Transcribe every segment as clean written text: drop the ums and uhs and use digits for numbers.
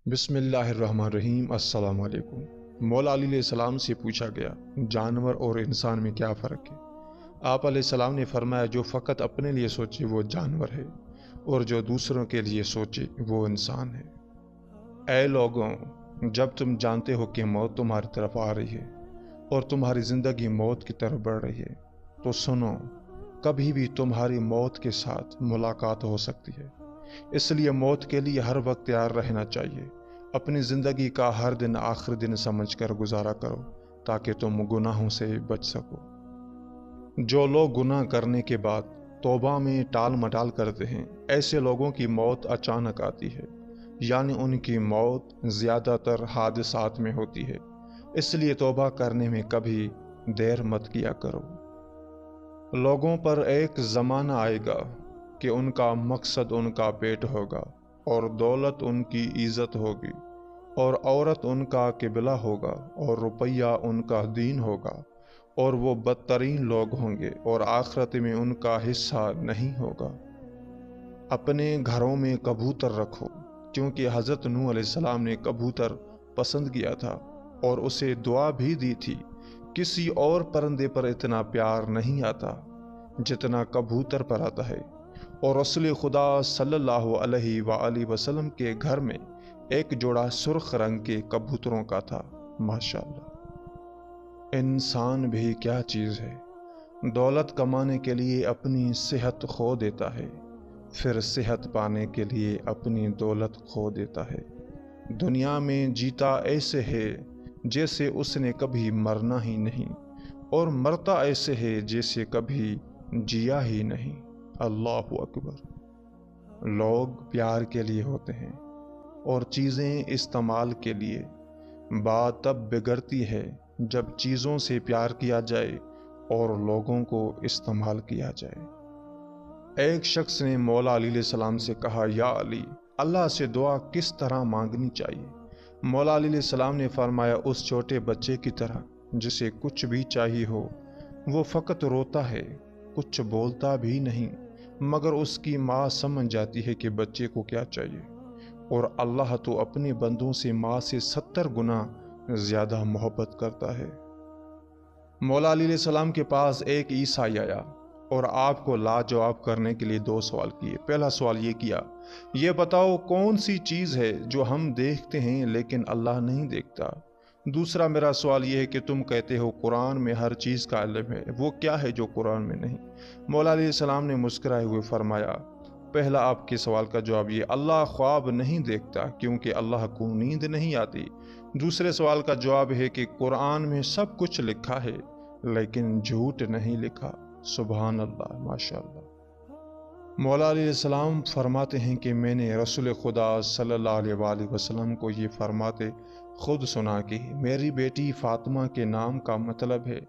بسم اللہ الرحمن الرحیم۔ السلام علیکم۔ مولا علی علیہ السلام سے پوچھا گیا، جانور اور انسان میں کیا فرق ہے؟ آپ علیہ السلام نے فرمایا، جو فقط اپنے لیے سوچے وہ جانور ہے، اور جو دوسروں کے لیے سوچے وہ انسان ہے۔ اے لوگوں، جب تم جانتے ہو کہ موت تمہاری طرف آ رہی ہے اور تمہاری زندگی موت کی طرف بڑھ رہی ہے، تو سنو، کبھی بھی تمہاری موت کے ساتھ ملاقات ہو سکتی ہے۔ اس لیے موت کے لیے ہر وقت تیار رہنا چاہیے۔ اپنی زندگی کا ہر دن آخری دن سمجھ کر گزارا کرو تاکہ تم گناہوں سے بچ سکو۔ جو لوگ گناہ کرنے کے بعد توبہ میں ٹال مٹال کرتے ہیں، ایسے لوگوں کی موت اچانک آتی ہے، یعنی ان کی موت زیادہ تر حادثات میں ہوتی ہے۔ اس لیے توبہ کرنے میں کبھی دیر مت کیا کرو۔ لوگوں پر ایک زمانہ آئے گا کہ ان کا مقصد ان کا پیٹ ہوگا، اور دولت ان کی عزت ہوگی، اور عورت ان کا قبلہ ہوگا، اور روپیہ ان کا دین ہوگا، اور وہ بدترین لوگ ہوں گے، اور آخرت میں ان کا حصہ نہیں ہوگا۔ اپنے گھروں میں کبوتر رکھو، کیونکہ حضرت نوح علیہ السلام نے کبوتر پسند کیا تھا اور اسے دعا بھی دی تھی۔ کسی اور پرندے پر اتنا پیار نہیں آتا جتنا کبوتر پر آتا ہے۔ اور رسول خدا صلی اللہ علیہ وآلہ وسلم کے گھر میں ایک جوڑا سرخ رنگ کے کبوتروں کا تھا۔ ماشاءاللہ۔ انسان بھی کیا چیز ہے، دولت کمانے کے لیے اپنی صحت کھو دیتا ہے، پھر صحت پانے کے لیے اپنی دولت کھو دیتا ہے۔ دنیا میں جیتا ایسے ہے جیسے اس نے کبھی مرنا ہی نہیں، اور مرتا ایسے ہے جیسے کبھی جیا ہی نہیں۔ اللہ اکبر۔ لوگ پیار کے لیے ہوتے ہیں اور چیزیں استعمال کے لیے۔ بات تب بگڑتی ہے جب چیزوں سے پیار کیا جائے اور لوگوں کو استعمال کیا جائے۔ ایک شخص نے مولا علی علیہ السلام سے کہا، یا علی، اللہ سے دعا کس طرح مانگنی چاہیے؟ مولا علی علیہ السلام نے فرمایا، اس چھوٹے بچے کی طرح جسے کچھ بھی چاہیے ہو، وہ فقط روتا ہے، کچھ بولتا بھی نہیں، مگر اس کی ماں سمجھ جاتی ہے کہ بچے کو کیا چاہیے۔ اور اللہ تو اپنے بندوں سے ماں سے 70 گنا زیادہ محبت کرتا ہے۔ مولا علی علیہ السلام کے پاس ایک عیسائی آیا اور آپ کو لاجواب کرنے کے لیے 2 سوال کیے۔ پہلا سوال یہ کیا، یہ بتاؤ کون سی چیز ہے جو ہم دیکھتے ہیں لیکن اللہ نہیں دیکھتا؟ دوسرا میرا سوال یہ ہے کہ تم کہتے ہو قرآن میں ہر چیز کا علم ہے، وہ کیا ہے جو قرآن میں نہیں؟ مولا علیہ السلام نے مسکرائے ہوئے فرمایا، پہلا آپ کے سوال کا جواب یہ، اللہ خواب نہیں دیکھتا کیونکہ اللہ کو نیند نہیں آتی۔ دوسرے سوال کا جواب ہے کہ قرآن میں سب کچھ لکھا ہے لیکن جھوٹ نہیں لکھا۔ سبحان اللہ، ماشاءاللہ۔ مولا علیہ السلام فرماتے ہیں کہ میں نے رسول خدا صلی اللہ علیہ وآلہ وسلم کو یہ فرماتے خود سنا کہ میری بیٹی فاطمہ کے نام کا مطلب ہے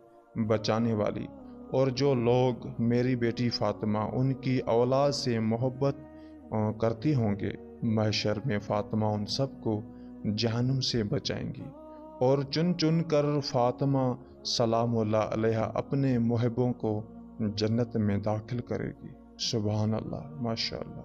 بچانے والی، اور جو لوگ میری بیٹی فاطمہ ان کی اولاد سے محبت کرتی ہوں گے، محشر میں فاطمہ ان سب کو جہنم سے بچائیں گی، اور چن چن کر فاطمہ سلام اللہ علیہ اپنے محبوں کو جنت میں داخل کرے گی۔ سبحان اللہ، ماشاءاللہ۔